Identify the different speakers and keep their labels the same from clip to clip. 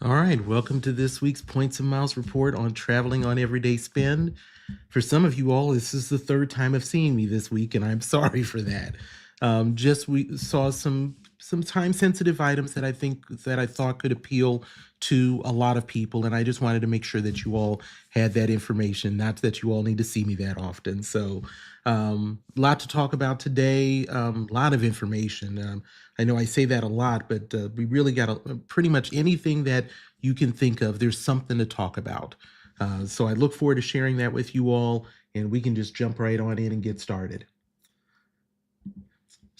Speaker 1: All right, welcome to this week's Points and Miles report on traveling on everyday spend. For some of you all, this is the third time of seeing me this week, and I'm sorry for that. We saw some time sensitive items that I thought could appeal to a lot of people, and I just wanted to make sure that you all had that information. Not that you all need to see me that often. So, a lot to talk about today. A lot of information. I know I say that a lot, but we really got pretty much anything that you can think of. There's something to talk about. So I look forward to sharing that with you all, and we can just jump right on in and get started.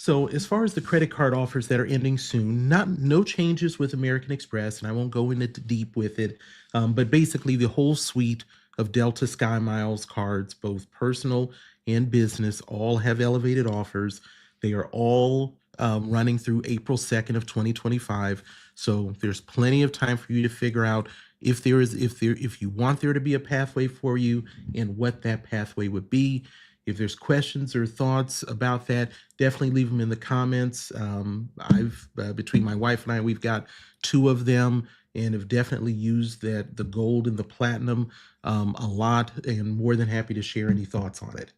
Speaker 1: So as far as the credit card offers that are ending soon, no changes with American Express, and I won't go into deep with it, but basically the whole suite of Delta Sky Miles cards, both personal and business, all have elevated offers. They are all running through April 2nd of 2025. So there's plenty of time for you to figure out if you want there to be a pathway for you and what that pathway would be. If there's questions or thoughts about that, definitely leave them in the comments. Between my wife and I, we've got two of them and have definitely used the gold and the platinum a lot, and more than happy to share any thoughts on it.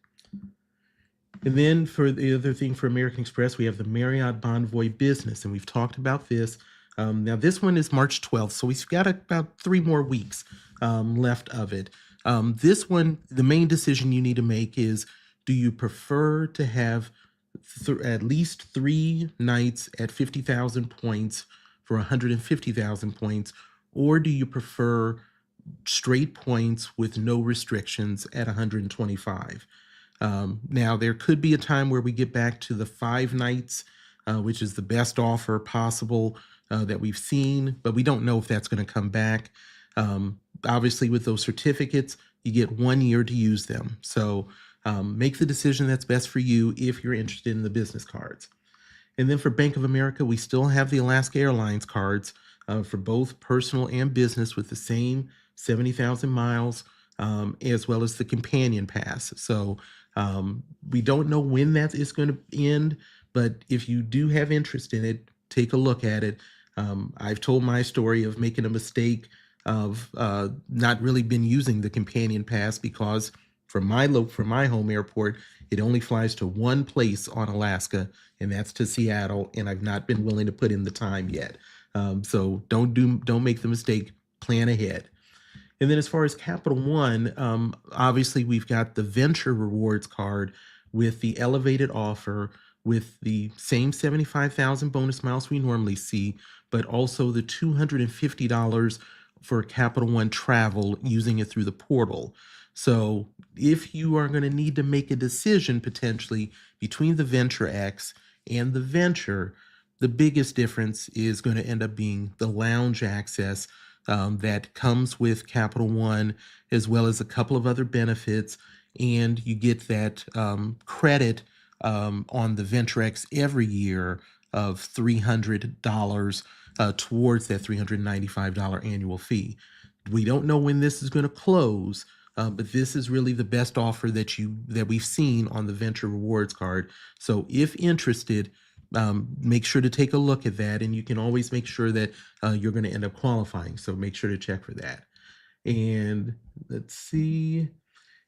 Speaker 1: And then for the other thing for American Express, we have the Marriott Bonvoy Business, and we've talked about this. Now this one is March 12th, so we've got about 3 more weeks left of it. This one, the main decision you need to make is, do you prefer to have at least 3 nights at 50,000 points for 150,000 points, or do you prefer straight points with no restrictions at 125? Now, there could be a time where we get back to the 5 nights, which is the best offer possible that we've seen, but we don't know if that's going to come back. Obviously, with those certificates, you get 1 year to use them. So make the decision that's best for you if you're interested in the business cards. And then for Bank of America, we still have the Alaska Airlines cards for both personal and business with the same 70,000 miles, as well as the companion pass. So we don't know when that is going to end, but if you do have interest in it, take a look at it. I've told my story of making a mistake of not really been using the companion pass because from my home airport, it only flies to one place on Alaska, and that's to Seattle, and I've not been willing to put in the time yet. So don't make the mistake. Plan ahead. And then as far as Capital One, obviously we've got the Venture Rewards card with the elevated offer with the same 75,000 bonus miles we normally see, but also the $250 for Capital One travel using it through the portal. So if you are going to need to make a decision potentially between the Venture X and the Venture, the biggest difference is going to end up being the lounge access that comes with Capital One, as well as a couple of other benefits. And you get that credit on the Venture X every year of $300 towards that $395 annual fee. We don't know when this is going to close, but this is really the best offer that we've seen on the Venture Rewards card. So if interested, make sure to take a look at that, and you can always make sure that you're going to end up qualifying. So make sure to check for that. And let's see.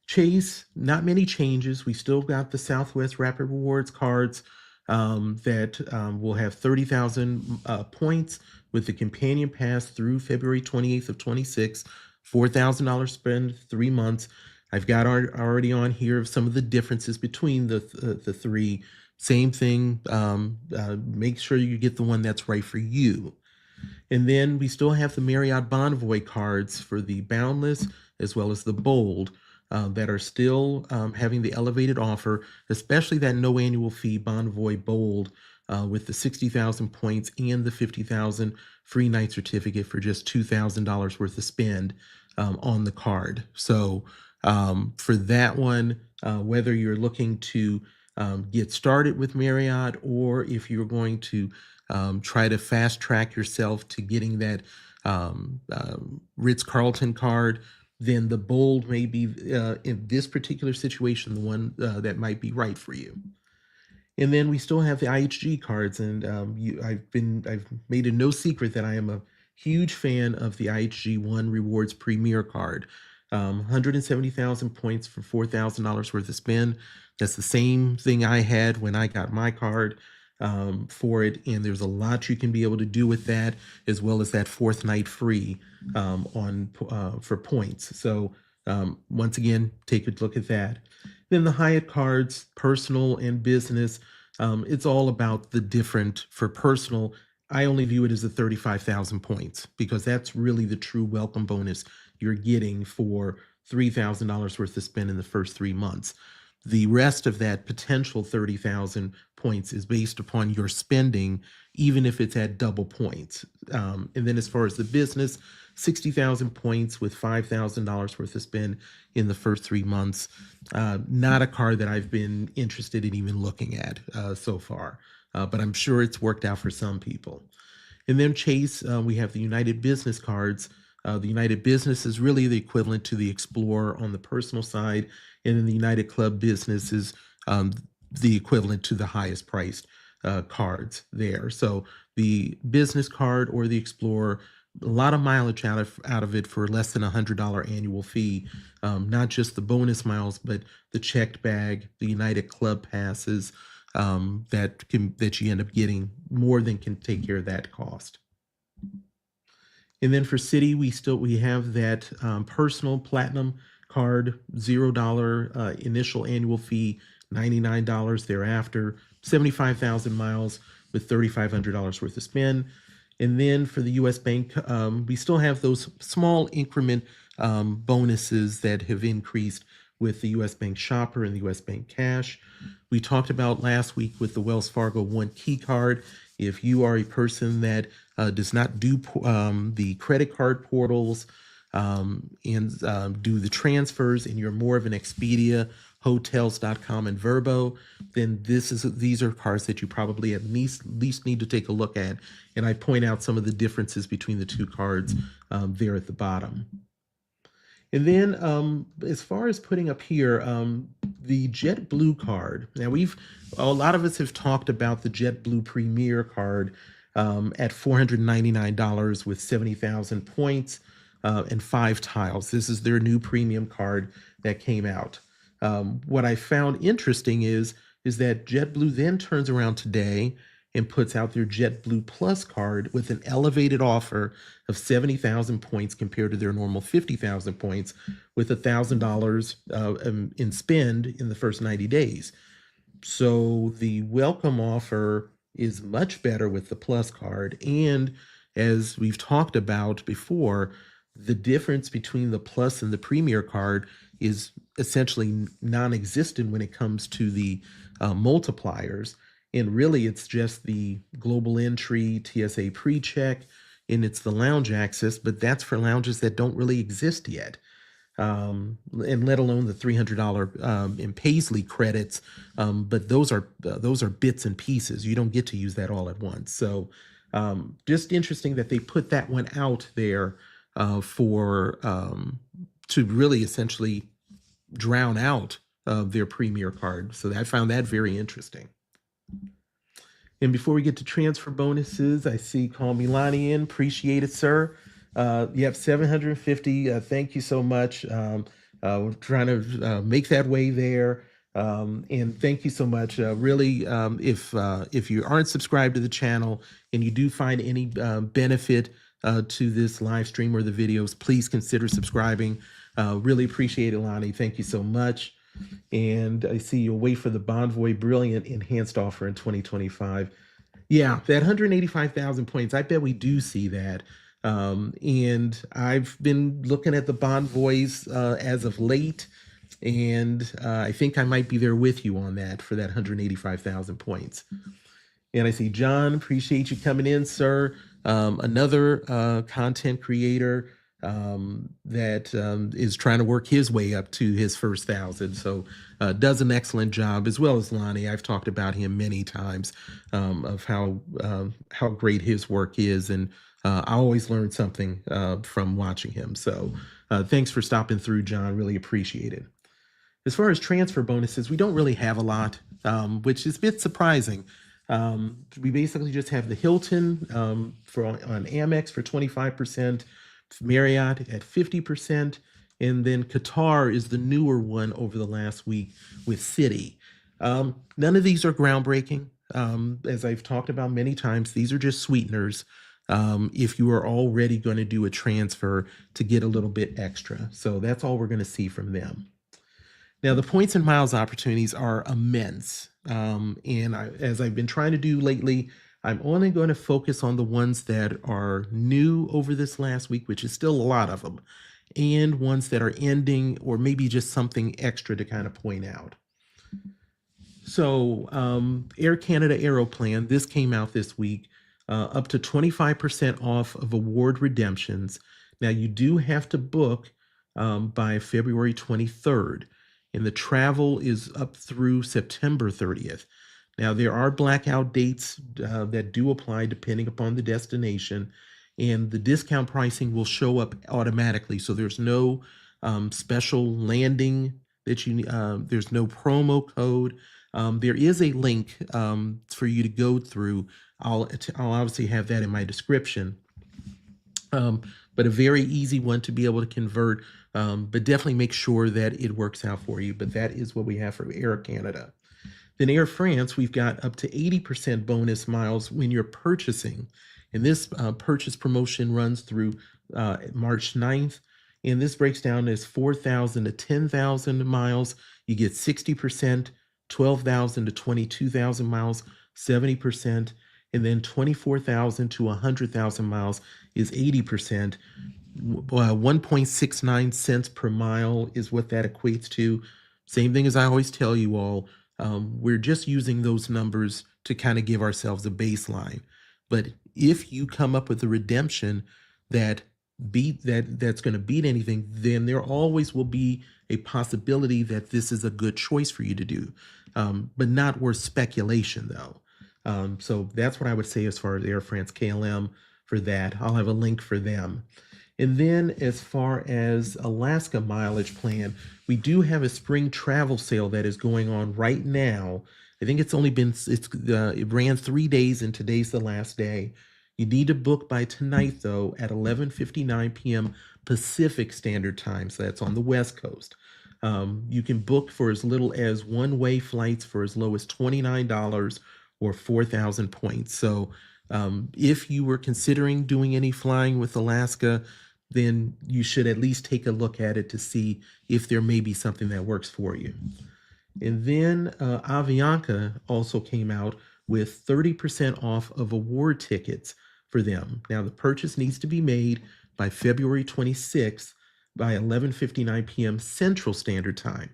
Speaker 1: Chase, not many changes. We still got the Southwest Rapid Rewards cards that will have 30,000 points with the companion pass through February 28th of 26, $4,000 spend 3 months. I've got already on here some of the differences between the three. Same thing. Make sure you get the one that's right for you. And then we still have the Marriott Bonvoy cards for the Boundless as well as the Bold that are still having the elevated offer, especially that no annual fee Bonvoy Bold with the 60,000 points and the 50,000 free night certificate for just $2,000 worth of spend on the card. So for that one, whether you're looking to get started with Marriott, or if you're going to try to fast track yourself to getting that Ritz-Carlton card, then the Bold may be, in this particular situation, the one that might be right for you. And then we still have the IHG cards, and I've made it no secret that I am a Huge fan of the IHG One Rewards Premier Card. 170,000 points for $4,000 worth of spend. That's the same thing I had when I got my card for it, and there's a lot you can be able to do with that, as well as that fourth night free for points. So once again, take a look at that. Then the Hyatt cards, personal and business. It's all about the different. For personal, I only view it as the 35,000 points because that's really the true welcome bonus you're getting for $3,000 worth of spend in the first 3 months. The rest of that potential 30,000 points is based upon your spending, even if it's at double points. And then as far as the business, 60,000 points with $5,000 worth of spend in the first 3 months. Not a card that I've been interested in even looking at so far, but I'm sure it's worked out for some people. And then Chase, we have the United Business cards. The United Business is really the equivalent to the Explorer on the personal side, and then the United Club Business is the equivalent to the highest priced cards there. So the business card or the Explorer, a lot of mileage out of it for less than $100 annual fee. Not just the bonus miles, but the checked bag, the United Club passes that you end up getting more than can take care of that cost. And then for Citi, we have that personal platinum card, $0 initial annual fee, $99 thereafter, 75,000 miles with $3,500 worth of spend. And then for the U.S. Bank, we still have those small increment bonuses that have increased with the U.S. Bank Shopper and the U.S. Bank Cash. We talked about last week with the Wells Fargo One Key Card. If you are a person that does not do the credit card portals and do the transfers, and you're more of an Expedia, Hotels.com, and Vrbo, then these are cards that you probably at least need to take a look at. And I point out some of the differences between the two cards there at the bottom. And then as far as putting up here, the JetBlue card. Now a lot of us have talked about the JetBlue Premier card at $499 with 70,000 points and 5 tiles. This is their new premium card that came out. What I found interesting is that JetBlue then turns around today and puts out their JetBlue Plus card with an elevated offer of 70,000 points compared to their normal 50,000 points, with $1,000 in spend in the first 90 days. So the welcome offer is much better with the Plus card. And as we've talked about before, the difference between the Plus and the Premier card is essentially non-existent when it comes to the multipliers. And really, it's just the global entry, TSA pre-check, and it's the lounge access, but that's for lounges that don't really exist yet. And let alone the $300 in Paisley credits, but those are bits and pieces. You don't get to use that all at once. So just interesting that they put that one out there to really essentially drown out their Premier card. So I found that very interesting. And before we get to transfer bonuses, I see Call Me Lonnie in. Appreciate it, sir. Yep, 750. Thank you so much. We're trying to make that way there. And thank you so much. Really, if you aren't subscribed to the channel and you do find any benefit to this live stream or the videos, please consider subscribing. Really appreciate it, Lonnie. Thank you so much. And I see you'll wait for the Bonvoy Brilliant enhanced offer in 2025. Yeah, that 185,000 points. I bet we do see that. And I've been looking at the Bonvoys as of late, and I think I might be there with you on that for that 185,000 points. And I see John, appreciate you coming in, sir. Another content creator that is trying to work his way up to his first 1,000. So does an excellent job, as well as Lonnie. I've talked about him many times of how great his work is, and I always learn something from watching him. So thanks for stopping through, John. Really appreciate it. As far as transfer bonuses, we don't really have a lot, which is a bit surprising. We basically just have the Hilton on Amex for 25%, Marriott at 50%, and then Qatar is the newer one over the last week with Citi. None of these are groundbreaking. As I've talked about many times, these are just sweeteners if you are already going to do a transfer to get a little bit extra. So that's all we're going to see from them. Now, the points and miles opportunities are immense. As I've been trying to do lately, I'm only going to focus on the ones that are new over this last week, which is still a lot of them, and ones that are ending or maybe just something extra to kind of point out. So Air Canada Aeroplan, this came out this week, up to 25% off of award redemptions. Now, you do have to book by February 23rd, and the travel is up through September 30th. Now, there are blackout dates that do apply depending upon the destination, and the discount pricing will show up automatically. So there's no special landing that there's no promo code. There is a link for you to go through. I'll obviously have that in my description. But a very easy one to be able to convert, but definitely make sure that it works out for you. But that is what we have for Air Canada. Then Air France, we've got up to 80% bonus miles when you're purchasing. And this purchase promotion runs through March 9th. And this breaks down as 4,000 to 10,000 miles. You get 60%, 12,000 to 22,000 miles, 70%. And then 24,000 to 100,000 miles is 80%. 1.69 cents per mile is what that equates to. Same thing as I always tell you all. We're just using those numbers to kind of give ourselves a baseline. But if you come up with a redemption that's going to beat anything, then there always will be a possibility that this is a good choice for you to do, but not worth speculation though. So that's what I would say as far as Air France KLM for that. I'll have a link for them. And then as far as Alaska mileage plan, we do have a spring travel sale that is going on right now. I think it's only been, it ran 3 days and today's the last day. You need to book by tonight though at 11:59 p.m. Pacific Standard Time. So that's on the West Coast. You can book for as little as one-way flights for as low as $29 or 4,000 points. So if you were considering doing any flying with Alaska, then you should at least take a look at it to see if there may be something that works for you. And then Avianca also came out with 30% off of award tickets for them. Now, the purchase needs to be made by February 26th by 11:59 p.m. Central Standard Time.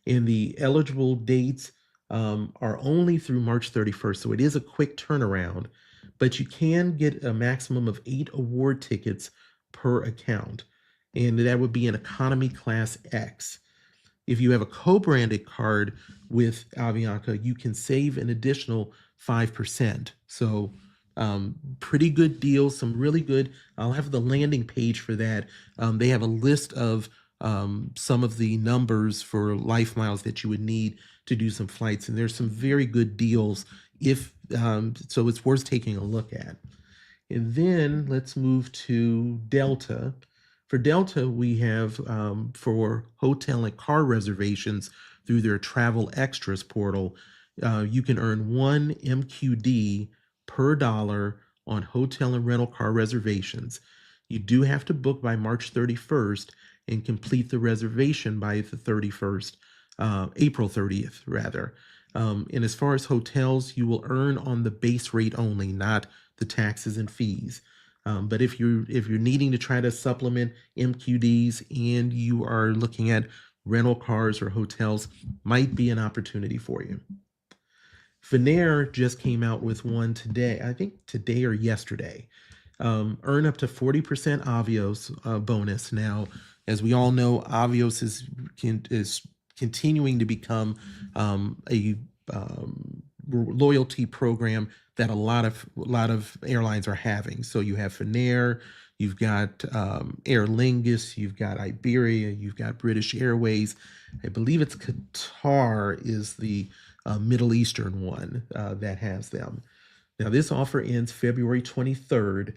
Speaker 1: And the eligible dates are only through March 31st. So it is a quick turnaround, but you can get a maximum of 8 award tickets per account. And that would be an economy class X. If you have a co-branded card with Avianca, you can save an additional 5%. So pretty good deals, some really good. I'll have the landing page for that. They have a list of some of the numbers for life miles that you would need to do some flights, and there's some very good deals so it's worth taking a look at. And then let's move to Delta. For Delta, we have for hotel and car reservations through their Travel Extras portal, you can earn 1 MQD per dollar on hotel and rental car reservations. You do have to book by March 31st and complete the reservation by the 31st, April 30th, rather. And as far as hotels, you will earn on the base rate only, not the taxes and fees. But if you're needing to try to supplement MQDs and you are looking at rental cars or hotels, might be an opportunity for you. Finnair just came out with one today, I think today or yesterday. Earn up to 40% Avios bonus. Now, as we all know, Avios is continuing to become a loyalty program that a lot of airlines are having. So you have Finnair, you've got Aer Lingus, you've got Iberia, you've got British Airways. I believe it's Qatar is the Middle Eastern one that has them. Now, this offer ends February 23rd.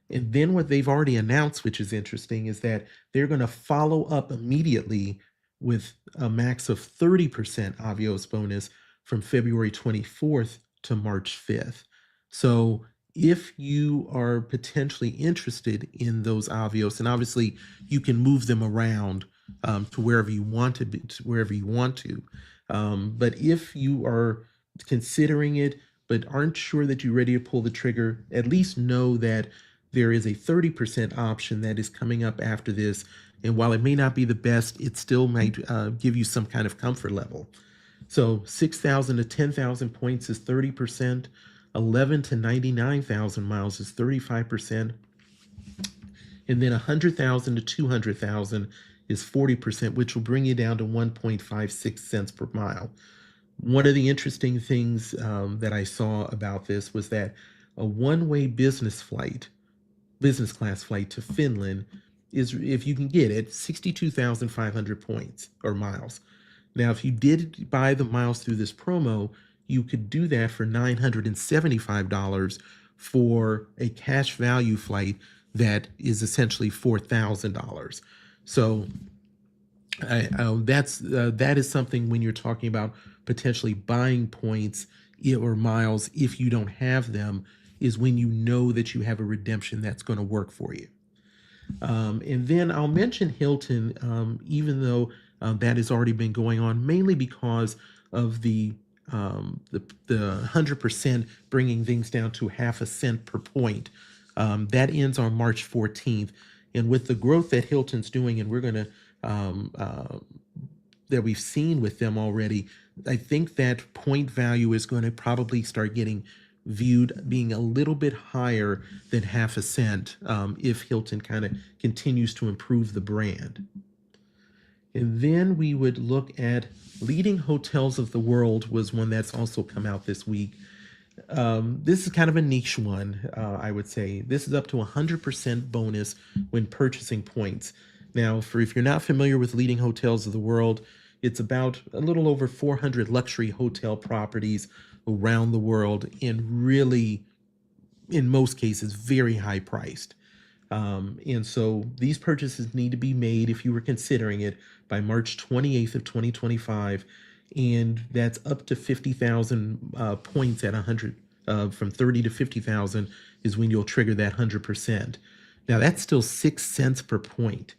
Speaker 1: And then what they've already announced, which is interesting, is that they're going to follow up immediately with a max of 30% Avios bonus from February 24th to March 5th. So if you are potentially interested in those Avios, and obviously you can move them around to wherever you want to be, to wherever you want to. But if you are considering it, but aren't sure that you're ready to pull the trigger, at least know that there is a 30% option that is coming up after this. And while it may not be the best, it still might give you some kind of comfort level. So 6,000 to 10,000 points is 30%. 11 to 99,000 miles is 35%. And then 100,000 to 200,000 is 40%, which will bring you down to 1.56 cents per mile. One of the interesting things that I saw about this was that a one-way business class flight to Finland is, if you can get it, 62,500 points or miles. Now, if you did buy the miles through this promo, you could do that for $975 for a cash value flight that is essentially $4,000. So that is something when you're talking about potentially buying points or miles if you don't have them, is when you know that you have a redemption that's going to work for you. And then I'll mention Hilton, even though that has already been going on, mainly because of the 100% bringing things down to half a cent per point. That ends on March 14th. And with the growth that Hilton's doing, and we're going to that we've seen with them already, I think that point value is going to probably start getting viewed being a little bit higher than half a cent if Hilton kind of continues to improve the brand. And then we would look at leading hotels of the world, was one that's also come out this week. This is kind of a niche one, I would say. This is up to 100% bonus when purchasing points. Now, if you're not familiar with leading hotels of the world, it's about a little over 400 luxury hotel properties around the world, and really, in most cases, very high priced. And so these purchases need to be made, if you were considering it, by March 28th of 2025. And that's up to 50,000 points at 100, from 30 to 50,000 is when you'll trigger that 100%. Now that's still 6 cents per point.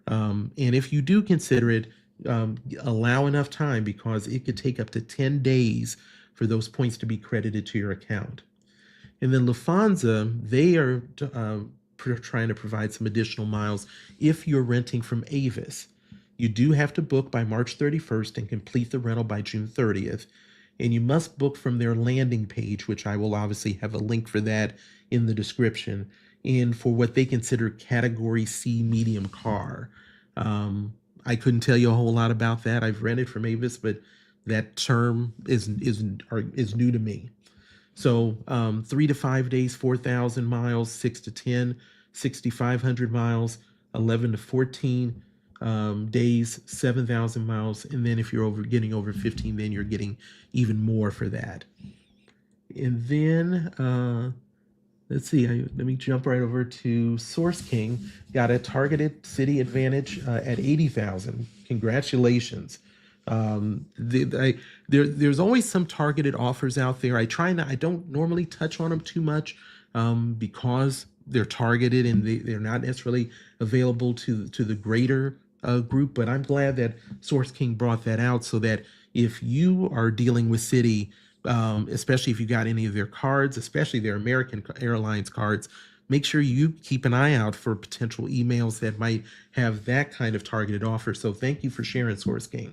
Speaker 1: And if you do consider it, allow enough time, because it could take up to 10 days for those points to be credited to your account. And then Lufthansa, they are trying to provide some additional miles if you're renting from Avis. You do have to book by March 31st and complete the rental by June 30th. And you must book from their landing page, which I will obviously have a link for that in the description, and for what they consider Category C medium car. I couldn't tell you a whole lot about that. I've rented from Avis, but that term is new to me. So 3 to 5 days, 4,000 miles, 6 to 10, 6,500 miles, 11 to 14 days, 7,000 miles. And then if you're getting over 15, then you're getting even more for that. And then let's see, let me jump right over to SourceKing. Got a targeted city advantage at 80,000. Congratulations. There's always some targeted offers out there. I don't normally touch on them too much because they're targeted and they're not necessarily available to the greater group. But I'm glad that SourceKing brought that out, so that if you are dealing with Citi, especially if you got any of their cards, especially their American Airlines cards, make sure you keep an eye out for potential emails that might have that kind of targeted offer. So thank you for sharing, SourceKing.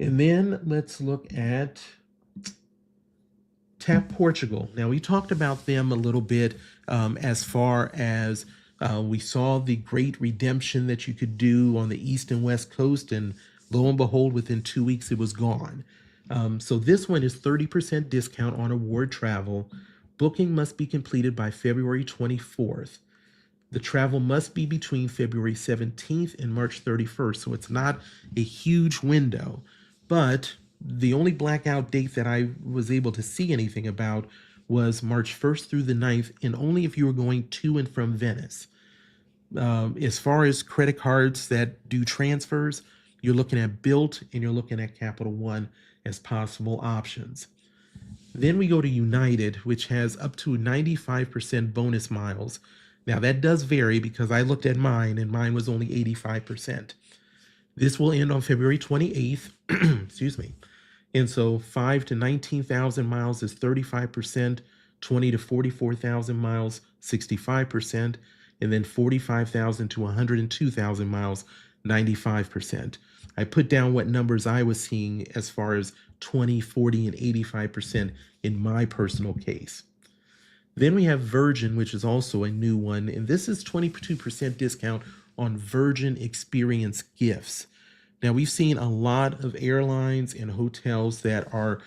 Speaker 1: And then let's look at TAP Portugal. Now, we talked about them a little bit as far as we saw the great redemption that you could do on the East and West Coast, and lo and behold, within 2 weeks, it was gone. So this one is 30% discount on award travel. Booking must be completed by February 24th. The travel must be between February 17th and March 31st, so it's not a huge window. But The only blackout date that I was able to see anything about was March 1st through the 9th, and only if you were going to and from Venice. As far as credit cards that do transfers, you're looking at Bilt and you're looking at Capital One as possible options. Then we go to United, which has up to 95% bonus miles. Now that does vary because I looked at mine and mine was only 85%. This will end on February 28th. Excuse me. And so 5 to 19,000 miles is 35%, 20 to 44,000 miles, 65%, and then 45,000 to 102,000 miles, 95%. I put down what numbers I was seeing as far as 20, 40, and 85% in my personal case. Then we have Virgin, which is also a new one, and this is 22% discount on Virgin Experience gifts. Now, we've seen a lot of airlines and hotels that are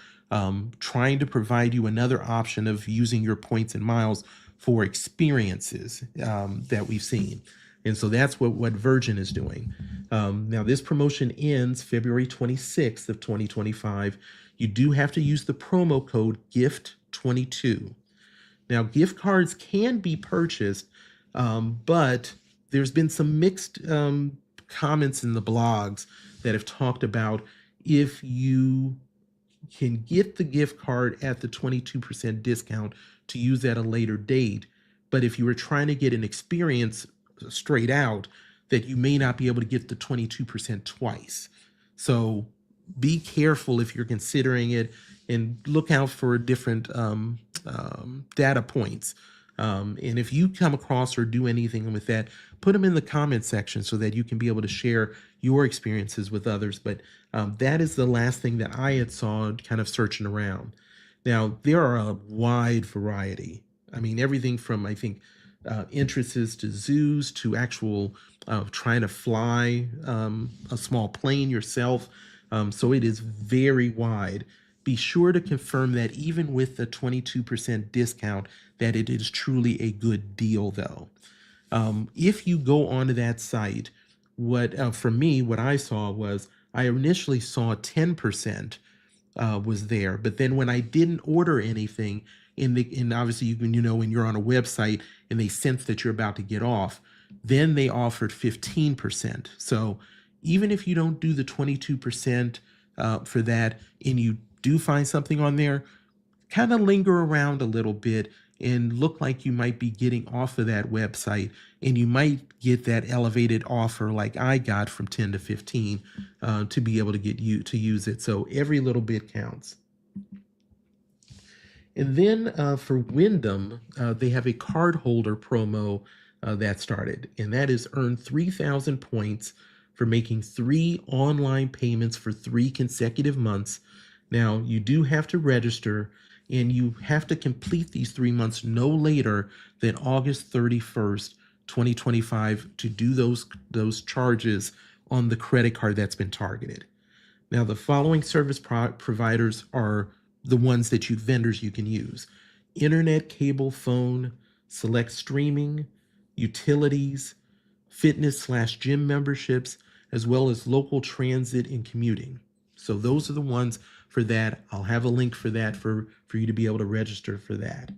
Speaker 1: trying to provide you another option of using your points and miles for experiences that we've seen. And so that's what Virgin is doing. Now, this promotion ends February 26th of 2025. You do have to use the promo code GIFT22. Now, gift cards can be purchased, but there's been some mixed comments in the blogs that have talked about if you can get the gift card at the 22% discount to use at a later date, but if you were trying to get an experience straight out, that you may not be able to get the 22% twice. So be careful if you're considering it and look out for different data points. And if you come across or do anything with that, put them in the comment section so that you can be able to share your experiences with others. But that is the last thing that I had saw kind of searching around. Now, there are a wide variety. I mean, everything from, I think, entrances to zoos to actual trying to fly a small plane yourself. So it is very wide. Be sure to confirm that even with the 22% discount, that it is truly a good deal, though. If you go onto that site, for me, what I saw was I initially saw 10% was there, but then when I didn't order anything, and obviously when you're on a website and they sense that you're about to get off, then they offered 15%. So even if you don't do the 22% for that, and you do find something on there, kind of linger around a little bit and look like you might be getting off of that website, and you might get that elevated offer like I got from 10 to 15 to be able to get you to use it. So every little bit counts. And then for Wyndham, they have a cardholder promo that started, and that is earn 3,000 points for making 3 online payments for 3 consecutive months. Now, you do have to register, and you have to complete these 3 months no later than August 31st, 2025 to do those charges on the credit card that's been targeted. Now, the following service providers are the ones that vendors you can use: internet, cable, phone, select streaming, utilities, fitness/gym memberships, as well as local transit and commuting. So those are the ones for that. I'll have a link for that for you to be able to register for that.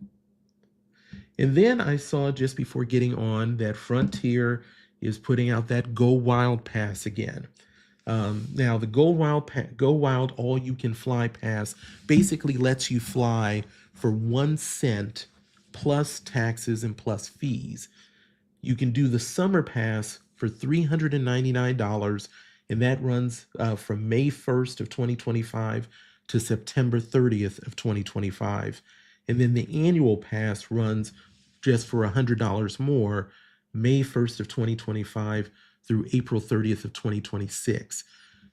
Speaker 1: And then I saw just before getting on that Frontier is putting out that Go Wild Pass again. Now, the Go Wild All You Can Fly Pass basically lets you fly for 1 cent plus taxes and plus fees. You can do the Summer Pass for $399, and that runs from May 1st of 2025 to September 30th of 2025. And then the Annual Pass runs just for $100 more, May 1st of 2025 through April 30th of 2026.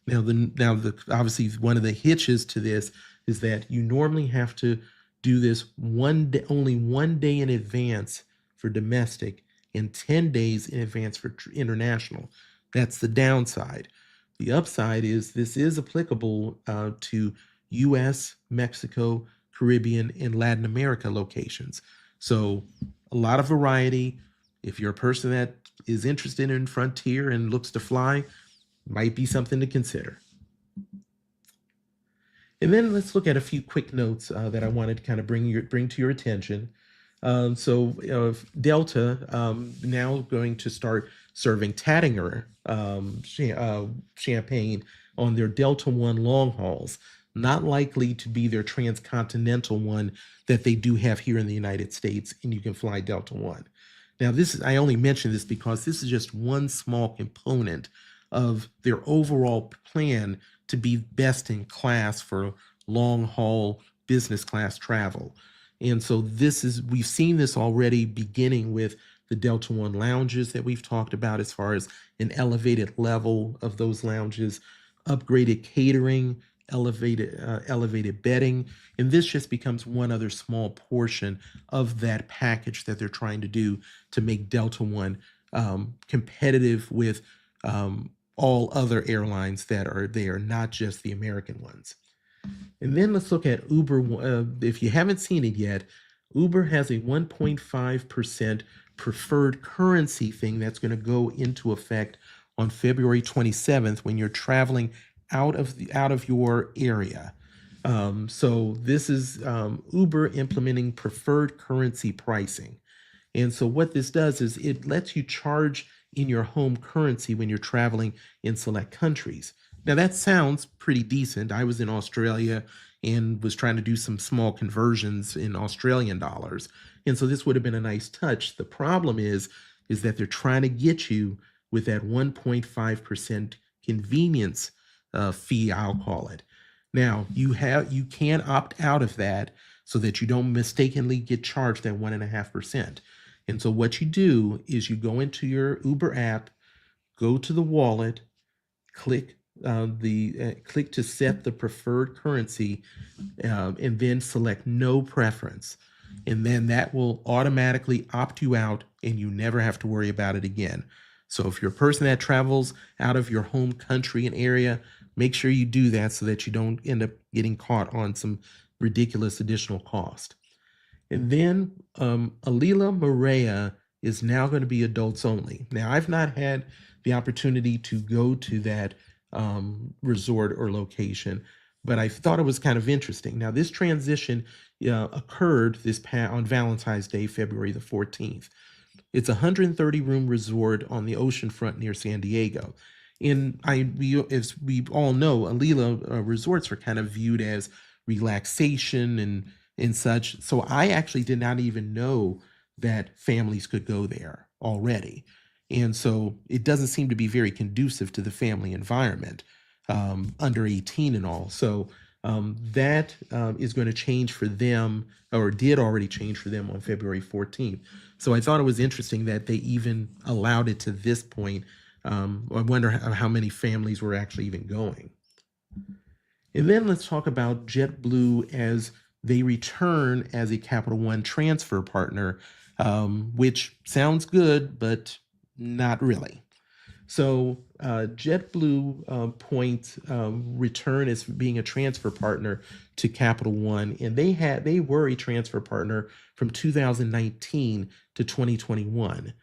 Speaker 1: Now, obviously one of the hitches to this is that you normally have to do this only 1 day in advance for domestic and 10 days in advance for international. That's the downside. The upside is this is applicable to US, Mexico, Caribbean, and Latin America locations. So a lot of variety. If you're a person that is interested in Frontier and looks to fly, might be something to consider. And then let's look at a few quick notes that I wanted to kind of bring to your attention. Delta now going to start serving Taittinger champagne on their Delta One long hauls. Not likely to be their transcontinental one that they do have here in the United States, and you can fly Delta One. Now, I only mention this because this is just one small component of their overall plan to be best in class for long haul business class travel. And so we've seen this already beginning with the Delta One lounges that we've talked about as far as an elevated level of those lounges, upgraded catering, elevated bedding. And this just becomes one other small portion of that package that they're trying to do to make Delta One competitive with all other airlines that are there, not just the American ones. And then let's look at Uber. If you haven't seen it yet, Uber has a 1.5% preferred currency thing that's going to go into effect on February 27th when you're traveling out of your area. So this is Uber implementing preferred currency pricing. And so what this does is it lets you charge in your home currency when you're traveling in select countries. Now that sounds pretty decent. I was in Australia and was trying to do some small conversions in Australian dollars. And so this would have been a nice touch. The problem is that they're trying to get you with that 1.5% convenience fee, I'll call it. Now you can opt out of that so that you don't mistakenly get charged that 1.5%. And so what you do is you go into your Uber app, go to the wallet, click click to set the preferred currency, and then select no preference. And then that will automatically opt you out and you never have to worry about it again. So if you're a person that travels out of your home country and area, make sure you do that so that you don't end up getting caught on some ridiculous additional cost. And then Alila Marea is now going to be adults only. Now, I've not had the opportunity to go to that resort or location, but I thought it was kind of interesting. Now, this transition occurred on Valentine's Day, February the 14th. It's a 130-room resort on the oceanfront near San Diego. And as we all know, Alila resorts are kind of viewed as relaxation and such. So I actually did not even know that families could go there already. And so it doesn't seem to be very conducive to the family environment, under 18 and all. So that is going to change for them, or did already change for them on February 14th. So I thought it was interesting that they even allowed it to this point. I wonder how many families were actually even going. And then let's talk about JetBlue as they return as a Capital One transfer partner, which sounds good, but not really. So JetBlue points return as being a transfer partner to Capital One, and they were a transfer partner from 2019 to 2021.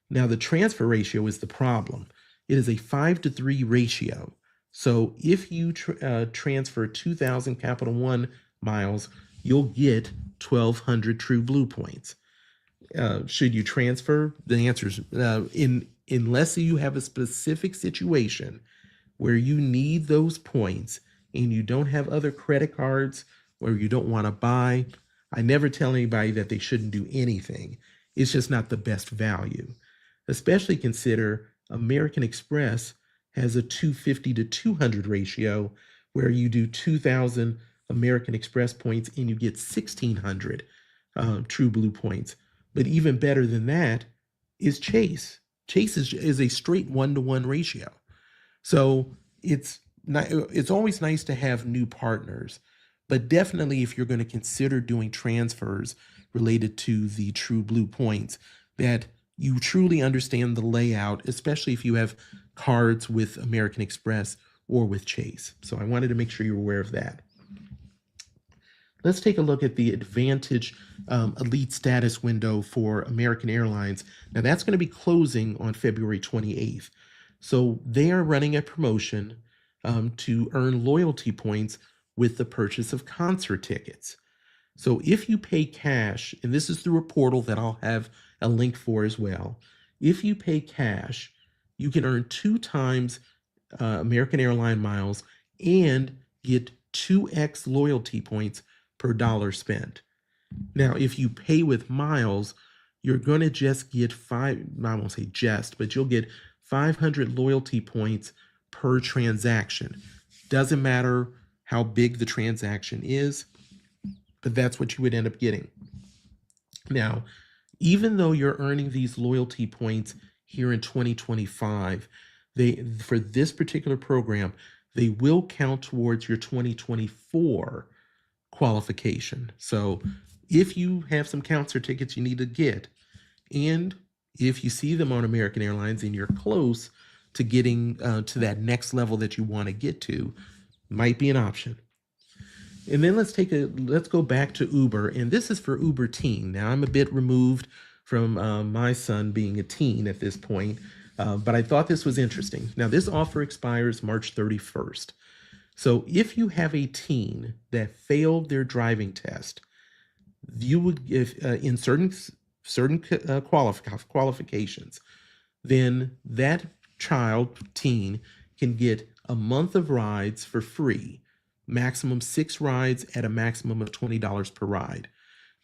Speaker 1: Now the transfer ratio is the problem. It is a 5-to-3 ratio. So if you transfer 2,000 Capital One miles, you'll get 1,200 TrueBlue points. Should you transfer? The answer is unless you have a specific situation where you need those points and you don't have other credit cards or you don't want to buy, I never tell anybody that they shouldn't do anything. It's just not the best value. Especially consider American Express has a 250 to 200 ratio where you do 2,000 American Express points and you get 1,600 TrueBlue points. But even better than that is Chase. Chase is a straight 1-to-1 ratio. So it's always nice to have new partners, but definitely if you're going to consider doing transfers related to the TrueBlue points, that you truly understand the layout, especially if you have cards with American Express or with Chase. So I wanted to make sure you're aware of that. Let's take a look at the AAdvantage Elite status window for American Airlines. Now that's going to be closing on February 28th. So they are running a promotion to earn loyalty points with the purchase of concert tickets. So if you pay cash, and this is through a portal that I'll have a link for as well, if you pay cash, you can earn 2 times American Airline miles and get 2x loyalty points per dollar spent. Now, if you pay with miles, you're going to just get I won't say just, but you'll get 500 loyalty points per transaction. Doesn't matter how big the transaction is, but that's what you would end up getting. Now, even though you're earning these loyalty points here in 2025, for this particular program, they will count towards your 2024 qualification. So if you have some concert tickets you need to get, and if you see them on American Airlines and you're close to getting to that next level that you want to get to, might be an option. And then let's go back to Uber, and this is for Uber Teen. Now, I'm a bit removed from my son being a teen at this point, but I thought this was interesting. Now, this offer expires March 31st. So if you have a teen that failed their driving test, you would, if in certain qualifications, then that teen can get a month of rides for free, maximum 6 rides at a maximum of $20 per ride.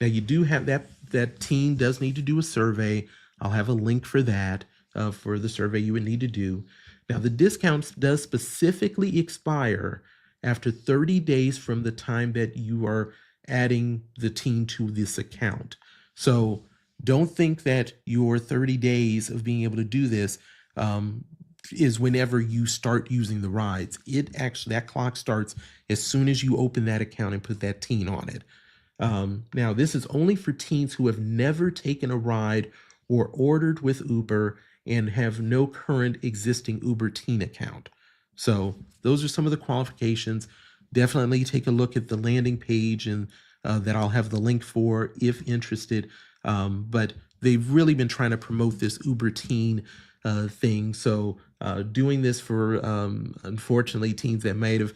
Speaker 1: Now, you do have that teen does need to do a survey. I'll have a link for that, for the survey you would need to do. Now, the discount does specifically expire after 30 days from the time that you are adding the teen to this account. So don't think that your 30 days of being able to do this is whenever you start using the rides. That clock starts as soon as you open that account and put that teen on it. Now, this is only for teens who have never taken a ride or ordered with Uber and have no current existing Uber Teen account. So those are some of the qualifications. Definitely take a look at the landing page, and that I'll have the link for if interested. But they've really been trying to promote this Uber Teen thing. So doing this for, unfortunately, teens that might have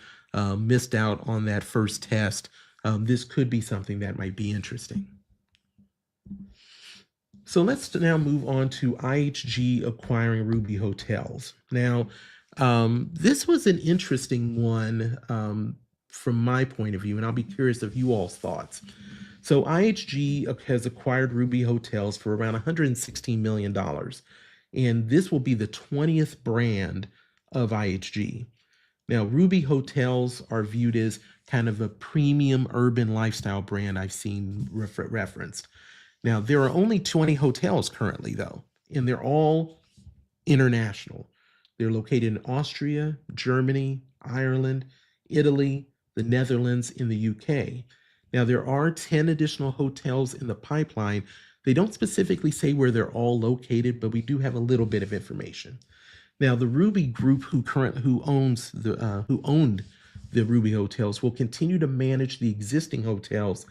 Speaker 1: missed out on that first test, this could be something that might be interesting. So let's now move on to IHG acquiring Ruby Hotels. Now, this was an interesting one from my point of view, and I'll be curious of you all's thoughts. So IHG has acquired Ruby Hotels for around $116 million, and this will be the 20th brand of IHG. Now, Ruby Hotels are viewed as kind of a premium urban lifestyle brand I've seen referenced. Now, there are only 20 hotels currently, though, and they're all international. They're located in Austria, Germany, Ireland, Italy, the Netherlands, and the UK. Now, there are 10 additional hotels in the pipeline. They don't specifically say where they're all located, but we do have a little bit of information. Now, the Ruby Group, who owned the Ruby Hotels, will continue to manage the existing hotels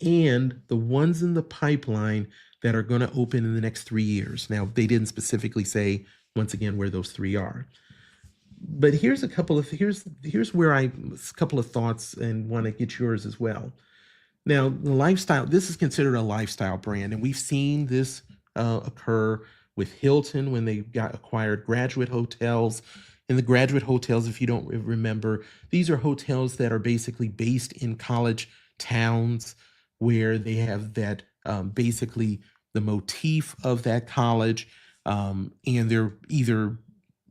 Speaker 1: and the ones in the pipeline that are going to open in the next 3 years. Now, they didn't specifically say, once again, where those 3 are. But here's a couple of thoughts, and want to get yours as well. Now, the lifestyle, this is considered a lifestyle brand, and we've seen this occur with Hilton when they acquired Graduate Hotels. And the Graduate Hotels, if you don't remember, these are hotels that are basically based in college towns where they have that basically the motif of that college, and they're either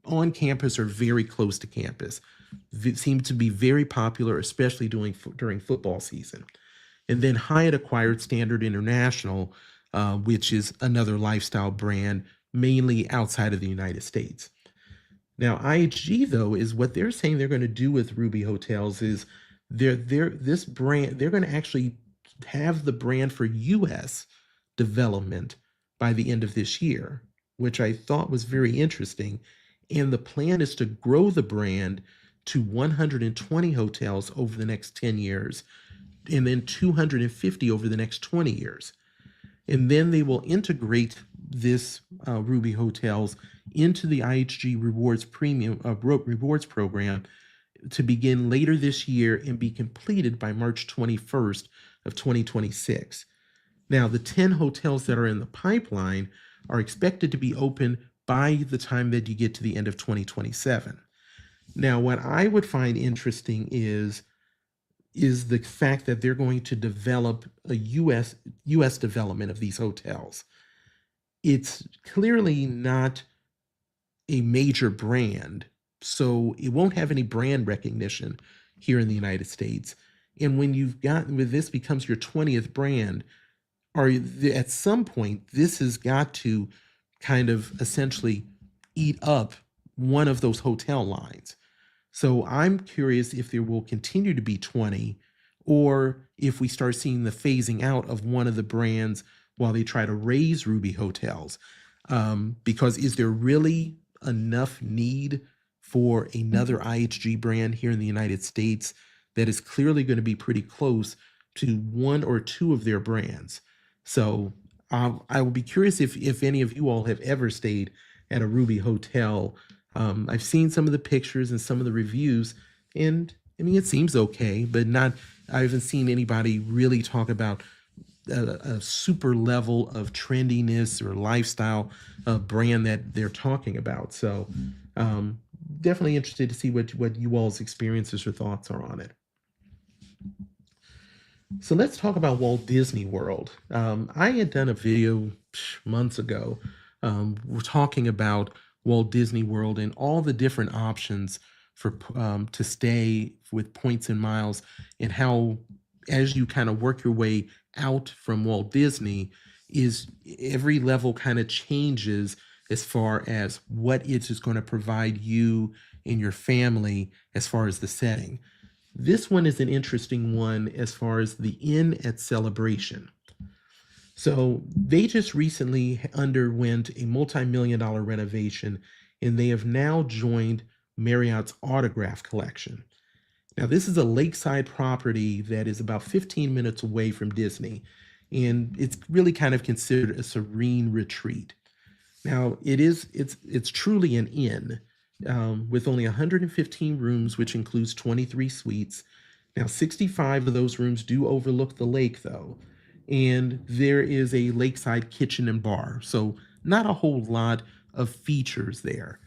Speaker 1: on campus or very close to campus. It seems to be very popular, especially during football season. And then Hyatt acquired Standard International, which is another lifestyle brand, mainly outside of the United States. Now, IHG, though, is what they're saying they're going to do with Ruby Hotels is they're going to actually have the brand for U.S. development by the end of this year, which I thought was very interesting. And the plan is to grow the brand to 120 hotels over the next 10 years, and then 250 over the next 20 years. And then they will integrate this Ruby Hotels into the IHG Rewards Rewards program to begin later this year and be completed by March 21st of 2026. Now, the 10 hotels that are in the pipeline are expected to be open by the time that you get to the end of 2027. Now, what I would find interesting is the fact that they're going to develop a US development of these hotels. It's clearly not a major brand, so it won't have any brand recognition here in the United States. And when this becomes your 20th brand, at some point, this has got to kind of essentially eat up one of those hotel lines. So I'm curious if there will continue to be 20, or if we start seeing the phasing out of one of the brands while they try to raise Ruby Hotels. Because is there really enough need for another IHG brand here in the United States that is clearly going to be pretty close to one or two of their brands? So I will be curious if any of you all have ever stayed at a Ruby hotel. I've seen some of the pictures and some of the reviews, and I mean, it seems okay, but I haven't seen anybody really talk about a super level of trendiness or lifestyle brand that they're talking about. So definitely interested to see what you all's experiences or thoughts are on it. So let's talk about Walt Disney World. I had done a video months ago. We're talking about Walt Disney World and all the different options for to stay with points and miles, and how, as you kind of work your way out from Walt Disney, is every level kind of changes as far as what it is going to provide you and your family as far as the setting. This one is an interesting one as far as the Inn at Celebration. So they just recently underwent a multi-million-dollar renovation, and they have now joined Marriott's Autograph Collection. Now, this is a lakeside property that is about 15 minutes away from Disney, and it's really kind of considered a serene retreat. Now, it's truly an inn with only 115 rooms, which includes 23 suites. Now, 65 of those rooms do overlook the lake, though, and there is a lakeside kitchen and bar, so not a whole lot of features there.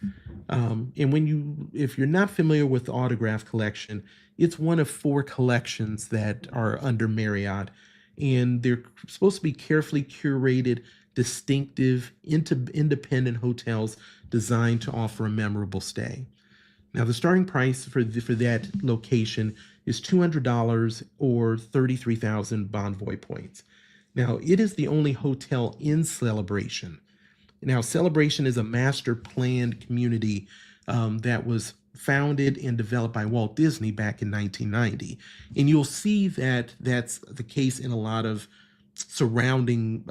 Speaker 1: And if you're not familiar with the Autograph Collection, it's one of 4 collections that are under Marriott, and they're supposed to be carefully curated, distinctive, independent hotels designed to offer a memorable stay. Now, the starting price for that location is $200 or 33,000 Bonvoy points. Now, it is the only hotel in Celebration. Now, Celebration is a master planned community that was founded and developed by Walt Disney back in 1990. And you'll see that that's the case in a lot of surrounding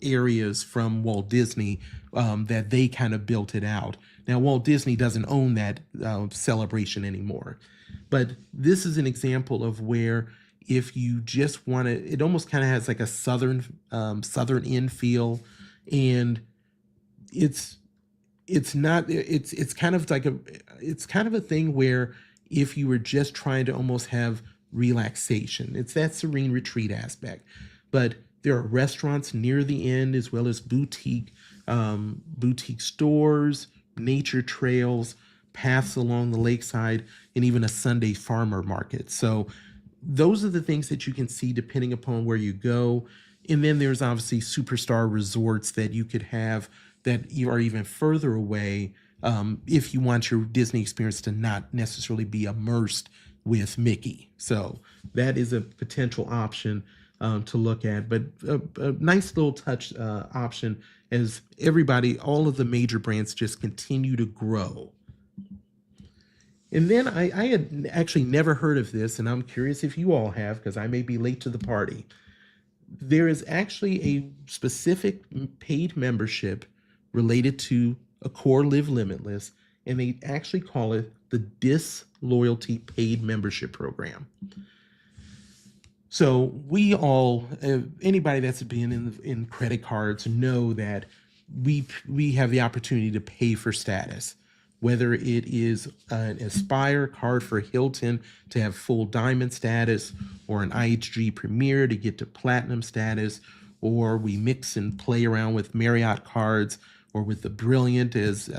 Speaker 1: areas from Walt Disney that they kind of built it out. Now, Walt Disney doesn't own that Celebration anymore. But this is an example of where, if you just want to, it almost kind of has like a southern inn feel, and it's kind of a thing where if you were just trying to almost have relaxation, it's that serene retreat aspect. But there are restaurants near the inn, as well as boutique stores, nature trails, paths along the lakeside, and even a Sunday farmer market. So those are the things that you can see depending upon where you go. And then there's obviously superstar resorts that you could have that you are even further away if you want your Disney experience to not necessarily be immersed with Mickey. So that is a potential option to look at, but a nice little touch option as all of the major brands just continue to grow. And then I had actually never heard of this, and I'm curious if you all have, because I may be late to the party. There is actually a specific paid membership related to Accor Live Limitless, and they actually call it the Disloyalty Paid Membership Program. So we all, anybody that's been in credit cards know that we have the opportunity to pay for status. whether it is an Aspire card for Hilton to have full diamond status, or an IHG Premier to get to platinum status, or we mix and play around with Marriott cards, or with the Brilliant, as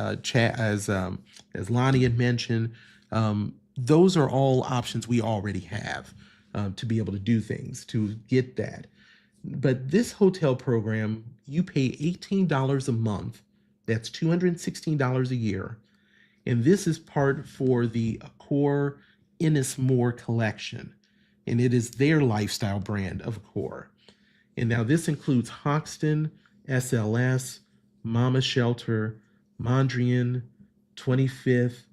Speaker 1: Lonnie had mentioned. Those are all options we already have to be able to do things to get that. But this hotel program, you pay $18 a month. That's $216 a year. And this is part for the Accor Ennismore collection. And it is their lifestyle brand of Accor. And now this includes Hoxton, SLS, Mama Shelter, Mondrian, 25th.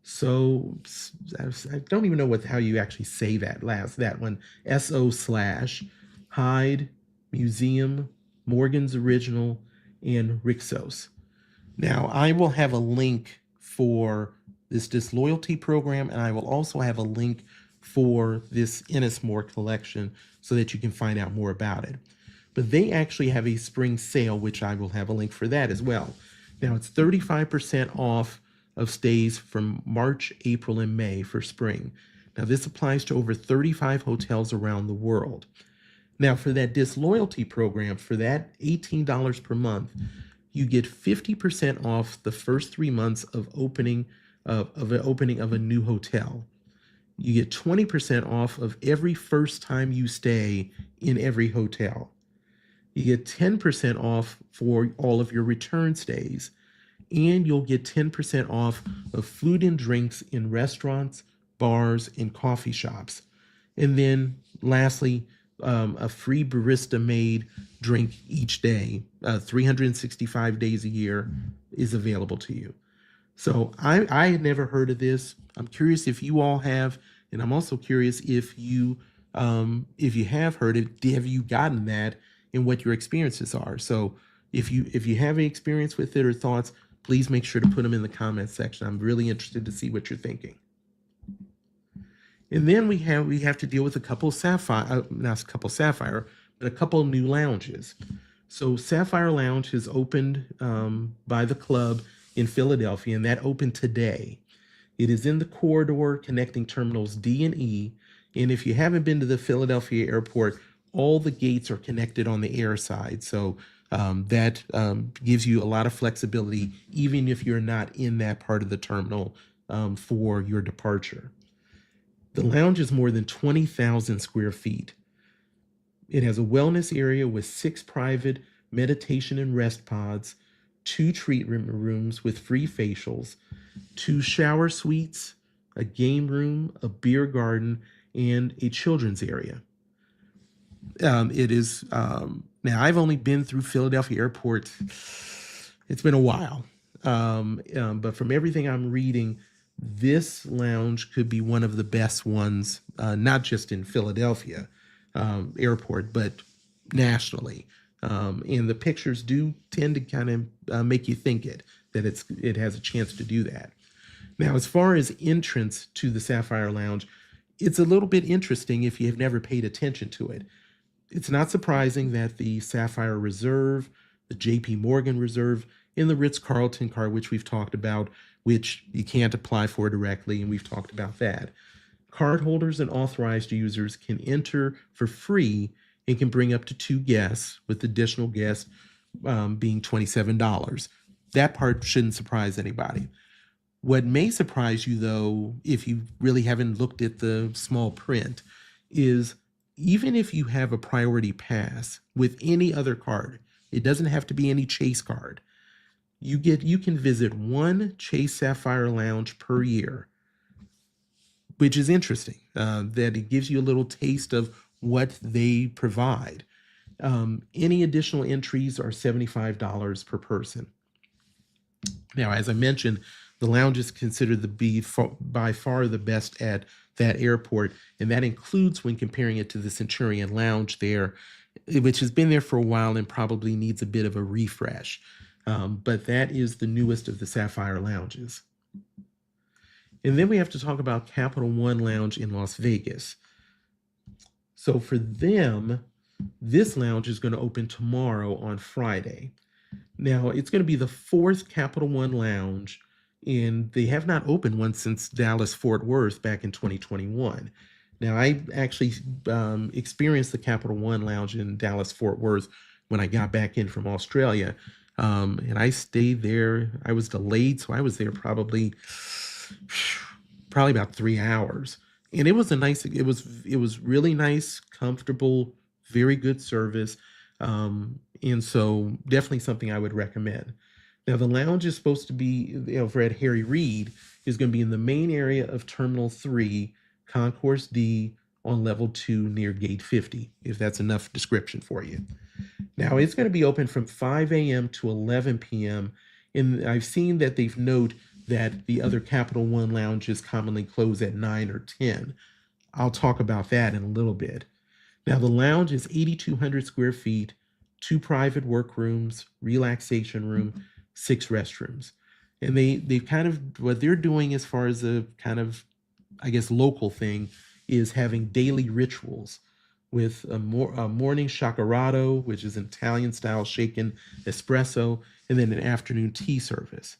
Speaker 1: So I don't even know how you actually say that one. SO/ Hyde, Museum, Morgan's Original, and Rixos. Now I will have a link for this disloyalty program, and I will also have a link for this Ennismore collection so that you can find out more about it. But they actually have a spring sale, which I will have a link for that as well. Now it's 35% off of stays from March, April, and May for spring. Now this applies to over 35 hotels around the world. Now for that disloyalty program, for that $18 per month, you get 50% off the first 3 months of opening of a new hotel. You get 20% off of every first time you stay in every hotel. You get 10% off for all of your return stays. And you'll get 10% off of food and drinks in restaurants, bars, and coffee shops. And then lastly, a free barista-made drink each day, 365 days a year is available to you. So I had never heard of this. I'm curious if you all have, and I'm also curious if you have heard it, have you gotten that, and what your experiences are. So if you have any experience with it or thoughts, please make sure to put them in the comments section. I'm really interested to see what you're thinking. And then we have to deal with a couple Sapphire, not a couple Sapphire, but a couple new lounges. So Sapphire Lounge has opened by the club in Philadelphia, and that opened today. It is in the corridor connecting terminals D and E. And if you haven't been to the Philadelphia airport, all the gates are connected on the air side. So that gives you a lot of flexibility, even if you're not in that part of the terminal for your departure. The lounge is more than 20,000 square feet. It has a wellness area with 6 private meditation and rest pods, 2 treatment rooms with free facials, 2 shower suites, a game room, a beer garden, and a children's area. It is now I've only been through Philadelphia Airport. It's been a while, but from everything I'm reading, this lounge could be one of the best ones, not just in Philadelphia Airport, but nationally. And the pictures do tend to kind of make you think that it has a chance to do that. Now, as far as entrance to the Sapphire Lounge, it's a little bit interesting if you have never paid attention to it. It's not surprising that the Sapphire Reserve, the JP Morgan Reserve, and the Ritz-Carlton card, which we've talked about, which you can't apply for directly, and we've talked about that. Cardholders and authorized users can enter for free and can bring up to 2 guests, with additional guests being $27. That part shouldn't surprise anybody. What may surprise you, though, if you really haven't looked at the small print, is even if you have a priority pass with any other card, it doesn't have to be any Chase card, you can visit 1 Chase Sapphire Lounge per year, which is interesting, that it gives you a little taste of what they provide. Any additional entries are $75 per person. Now, as I mentioned, the lounge is considered to be by far the best at that airport, and that includes when comparing it to the Centurion Lounge there, which has been there for a while and probably needs a bit of a refresh. But that is the newest of the Sapphire Lounges. And then we have to talk about Capital One Lounge in Las Vegas. So for them, this lounge is going to open tomorrow on Friday. Now, it's going to be the 4th Capital One Lounge and they have not opened one since Dallas Fort Worth back in 2021. Now, I actually experienced the Capital One Lounge in Dallas Fort Worth when I got back in from Australia, and I stayed there. I was delayed, so I was there probably about 3 hours, and it was a nice. It was really nice, comfortable, very good service, and so definitely something I would recommend. Now, the lounge is supposed to be, over at Harry Reid, is going to be in the main area of Terminal 3, Concourse D, on level 2 near Gate 50, if that's enough description for you. Now, it's going to be open from 5 a.m. to 11 p.m. And I've seen that they've noted that the other Capital One lounges commonly close at 9 or 10. I'll talk about that in a little bit. Now, the lounge is 8,200 square feet, 2 private workrooms, relaxation room, 6 restrooms. And they've kind of, what they're doing as far as a kind of, I guess, local thing is having daily rituals with a morning shakerato, which is an Italian style shaken espresso, and then an afternoon tea service.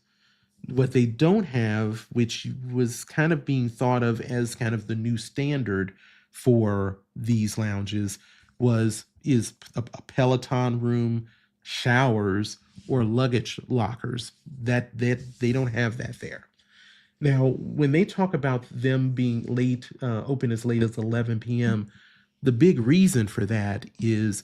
Speaker 1: What they don't have, which was kind of being thought of as kind of the new standard for these lounges, is a Peloton room, showers, or luggage lockers. That they don't have that there. Now, when they talk about them being late, open as late as 11 p.m., the big reason for that is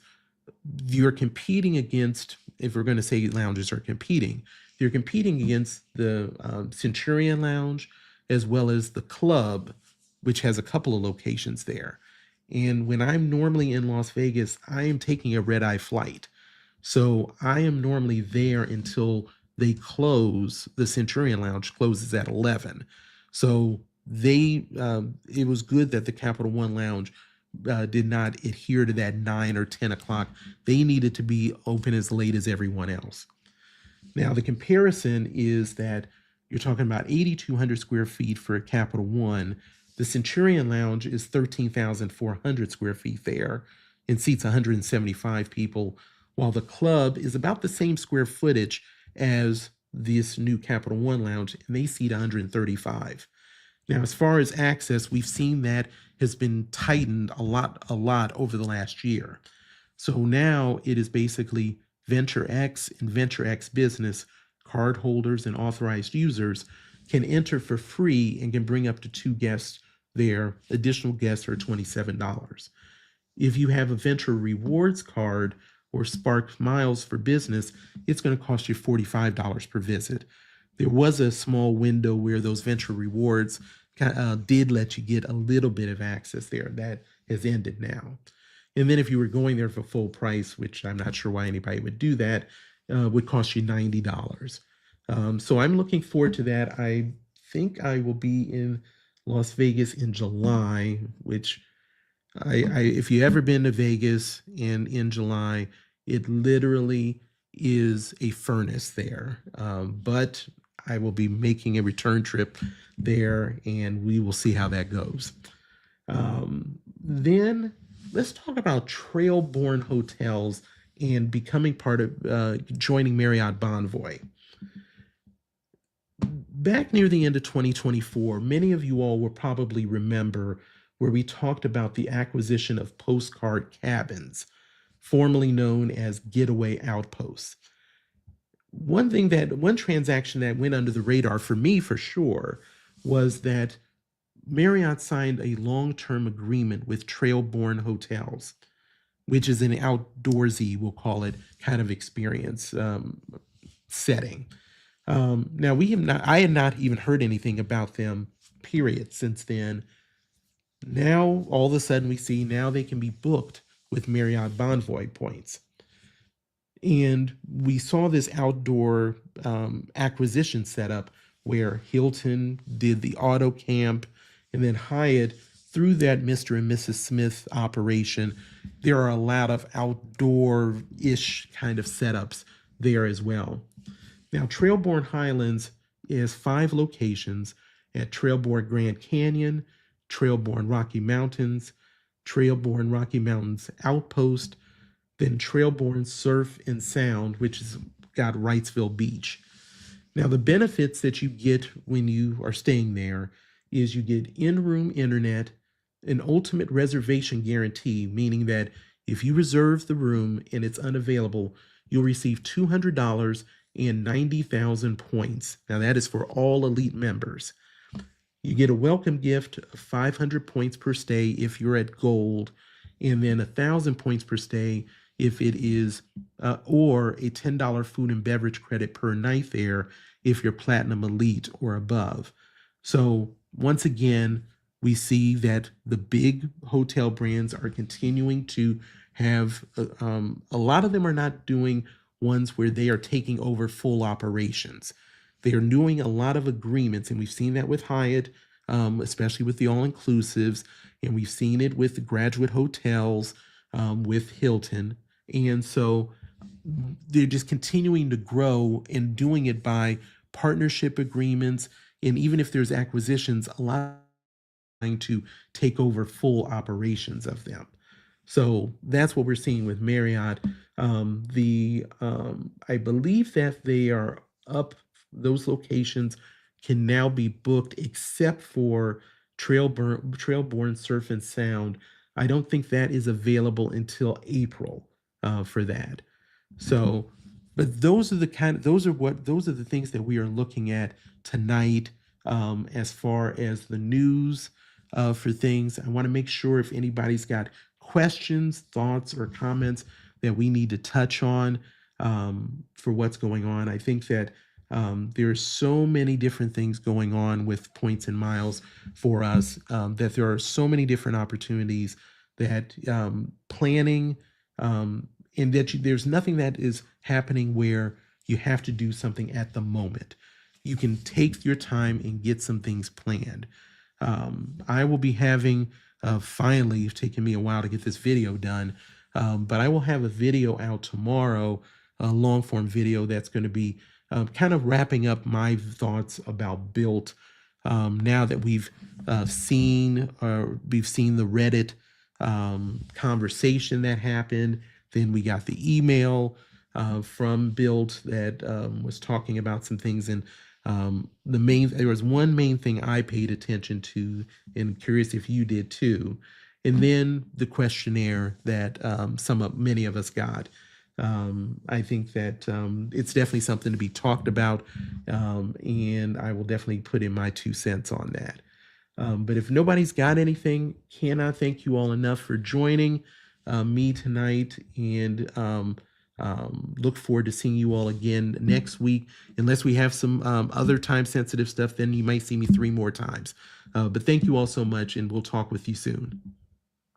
Speaker 1: you're competing against, if we're going to say lounges are competing, you're competing against the Centurion Lounge as well as the Club, which has a couple of locations there. And when I'm normally in Las Vegas, I am taking a red-eye flight. So I am normally there until they close. The Centurion Lounge closes at 11. So it was good that the Capital One Lounge did not adhere to that 9 or 10 o'clock. They needed to be open as late as everyone else. Now, the comparison is that you're talking about 8,200 square feet for Capital One. The Centurion Lounge is 13,400 square feet there and seats 175 people, while the Club is about the same square footage as this new Capital One Lounge, and they seat 135. Now, as far as access, we've seen that has been tightened a lot over the last year. So now it is basically Venture X and Venture X Business card holders and authorized users can enter for free and can bring up to 2 guests there. Additional guests are $27. If you have a Venture Rewards card or Spark Miles for Business, it's going to cost you $45 per visit. There was a small window where those Venture Rewards did let you get a little bit of access there. That has ended now. And then if you were going there for full price, which I'm not sure why anybody would do that, would cost you $90. So I'm looking forward to that. I think I will be in Las Vegas in July, which if you ever been to Vegas and in July, it literally is a furnace there. But I will be making a return trip there, and we will see how that goes. Then let's talk about Trailborn Hotels and becoming part of joining Marriott Bonvoy. Back near the end of 2024, many of you all will probably remember where we talked about the acquisition of Postcard Cabins, formerly known as Getaway Outposts. One transaction that went under the radar for me for sure was that Marriott signed a long-term agreement with Trailborn Hotels, which is an outdoorsy, we'll call it, kind of experience setting. Now, I had not even heard anything about them, period, since then. Now, all of a sudden, we see now they can be booked with Marriott Bonvoy points. And we saw this outdoor acquisition setup where Hilton did the auto camp, and then Hyatt, through that Mr. and Mrs. Smith operation, there are a lot of outdoor-ish kind of setups there as well. Now, Trailborn Highlands is 5 locations at Trailborn Grand Canyon, Trailborn Rocky Mountains, Trailborn Rocky Mountains Outpost, then Trailborn Surf and Sound, which has got Wrightsville Beach. Now, the benefits that you get when you are staying there is you get in-room internet, an ultimate reservation guarantee, meaning that if you reserve the room and it's unavailable, you'll receive $200 and 90,000 points. Now, that is for all elite members. You get a welcome gift of 500 points per stay if you're at gold, and then 1,000 points per stay if it is, or a $10 food and beverage credit per night there if you're platinum elite or above. So once again, we see that the big hotel brands are continuing to have, a lot of them are not doing ones where they are taking over full operations. They are doing a lot of agreements, and we've seen that with Hyatt, especially with the all-inclusives, and we've seen it with the graduate hotels, with Hilton. And so they're just continuing to grow and doing it by partnership agreements. And even if there's acquisitions, a lot trying to take over full operations of them. So that's what we're seeing with Marriott. I believe that they are up, those locations can now be booked except for Trailborn Surf and Sound. I don't think that is available until April for that. So, but those are the things that we are looking at tonight, as far as the news for things. I want to make sure if anybody's got questions, thoughts, or comments that we need to touch on for what's going on. I think that there are so many different things going on with points and miles for us, that there are so many different opportunities that planning, and that there's nothing that is happening where you have to do something at the moment. You can take your time and get some things planned. I will be having, finally, it's taken me a while to get this video done, but I will have a video out tomorrow, a long form video that's going to be kind of wrapping up my thoughts about Built. Now that we've seen the Reddit conversation that happened, then we got the email from Built that was talking about some things, and there was one main thing I paid attention to, and curious if you did too, and then the questionnaire that many of us got. I think that it's definitely something to be talked about, and I will definitely put in my 2 cents on that. But if nobody's got anything, cannot thank you all enough for joining me tonight, and look forward to seeing you all again next week. Unless we have some other time-sensitive stuff, then you might see me 3 more times. But thank you all so much, and we'll talk with you soon.